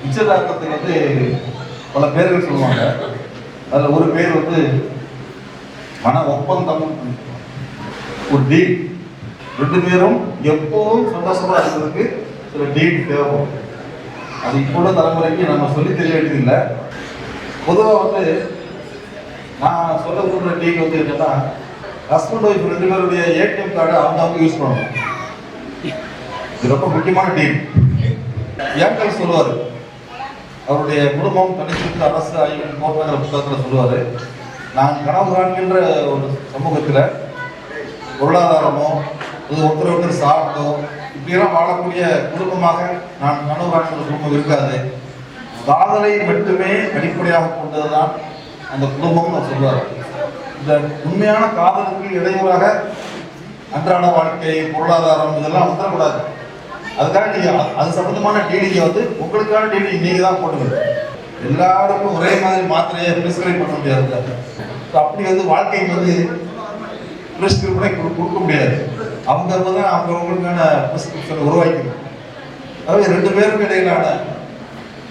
நிச்சயதார்த்தத்துக்கு வந்து பல பேர்கள் சொல்லுவாங்க. அதில் ஒரு பேர் வந்து மன ஒப்பந்தம், ஒரு டீல். ரெண்டு பேரும் எப்போதும் சந்தோஷமா இருக்கிறதுக்கு சில டீல் தேவைப்படும். அது இப்போ உள்ள தலைமுறைக்கு நம்ம சொல்லி தெரிய வேண்டியதில்லை. பொதுவாக வந்து நான் சொல்ல விரும்புகிற டீல் வந்து என்னன்னா, ஹஸ்பண்ட் ஒய்ஃப் ரெண்டு பேருடைய ஏடிஎம் கார்டை அவங்க யூஸ் பண்ணணும். இது ரொம்ப முக்கியமான டீல். ஏங்கல் சொல்லுவார், அவருடைய குடும்பம் தனிச்சிருந்த அரசு ஆய்வு கோட்பாங்கிற புத்தகத்தில் சொல்லுவார், நான் கனவு காண்கின்ற ஒரு சமூகத்தில் பொருளாதாரமோ இது ஒருத்தர் ஒருத்தர் சார்ந்தோ இப்படியெல்லாம் வாழக்கூடிய குடும்பமாக நான் கனவு காண்கின்ற குடும்பம் இருக்காது. காதலை மட்டுமே அடிப்படையாக கொண்டதுதான் அந்த குடும்பம் நான் சொல்லுவார். இந்த உண்மையான காதலுக்கு இடையூறாக அன்றாட வாழ்க்கை, பொருளாதாரம் இதெல்லாம் வந்துடக்கூடாது. அதுக்காக நீங்க அது சம்பந்தமான டீலிங்க வந்து உங்களுக்கான டீலிங் நீங்க தான் போட்டுக்கணும். எல்லாருக்கும் ஒரே மாதிரி மாத்திரையை பிரிஸ்கிரைப் பண்ண முடியாது. அப்படி வந்து வாழ்க்கைக்கு வந்து பிரிஸ்கிரிப்ஷனை கொடுக்க முடியாது. அவங்க தான் அவங்களுக்கான பிரிஸ்கிரிப்ஷனை உருவாக்கணும். அதாவது ரெண்டு பேருக்கு இடையிலான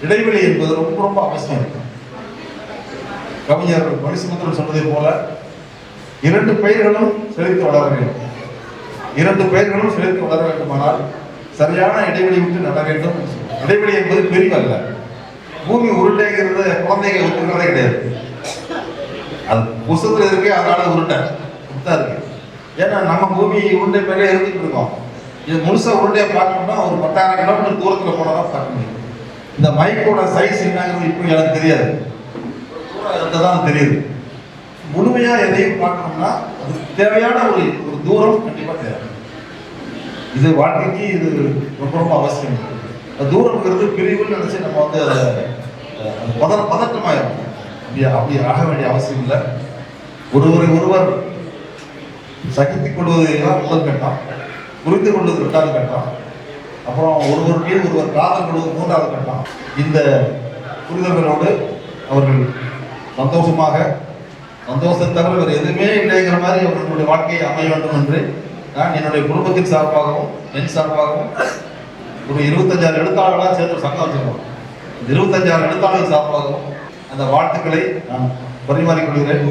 இடைவெளி என்பது ரொம்ப ரொம்ப அவசியம். கவிஞர் மணிசுமந்திரன் சொன்னதை போல இரண்டு பயிர்களும் செழித்து வளர வேண்டும். இரண்டு பயிர்களும் செழித்து வளர வேண்டுமானால் சரியான இடைவெளி விட்டு நட வேண்டும். இடைவெளி என்பது பிரிவல்ல. பூமி உருண்டைங்கிறது குழந்தைங்க ஒத்துக்கிறதே கிடையாது. அது புசத்துல இருக்கு, அதனால உருண்டை தான் இருக்கு. ஏன்னா நம்ம பூமி உருண்டை மேலே இருந்துட்டு இருக்கோம். இது முழுசா உருண்டையை பார்க்கணும்னா ஒரு 10,000 கிலோமீட்டர் தூரத்தில் போனதான் பார்க்க முடியும். இந்த மைக்கோட சைஸ் என்னங்கிறது இப்போ எனக்கு தெரியாது, தான் தெரியுது. முழுமையா எதையும் பார்க்கணும்னா அதுக்கு தேவையான ஒரு தூரம் கண்டிப்பா தேவை. இது வாழ்க்கைக்கு இது ரொம்ப ரொம்ப அவசியம். தூரம்ங்கிறது பிரிவுன்னு நினைச்சு நம்ம வந்து அதை பதட்டமாயிரும். அப்படி ஆக வேண்டிய அவசியம் இல்லை. ஒருவர் சகித்துக் கொள்வது முதல் கட்டம், புரிந்து கொள்வது 2வது கட்டம், அப்புறம் ஒருவர் மீது ஒருவர் காதல் கொள்வது 3வது கட்டம். இந்த புரிதல்களோடு அவர்கள் சந்தோஷமாக, சந்தோஷத்தை தவிர வேறு எதுவுமே இல்லைங்கிற மாதிரி அவர்களுடைய வாழ்க்கையை அமைய வேண்டும் என்று நான் என்னுடைய குடும்பத்தின் சார்பாகவும் என் சார்பாகவும் ஒரு 25,000 எழுத்தாளர்களாக சேர்ந்து சங்கம் வச்சிருக்கோம். 25,000 எழுத்தாளர்கள் சார்பாகவும் அந்த வாழ்த்துக்களை நான் பரிமாறிக்கொள்கிறேன்.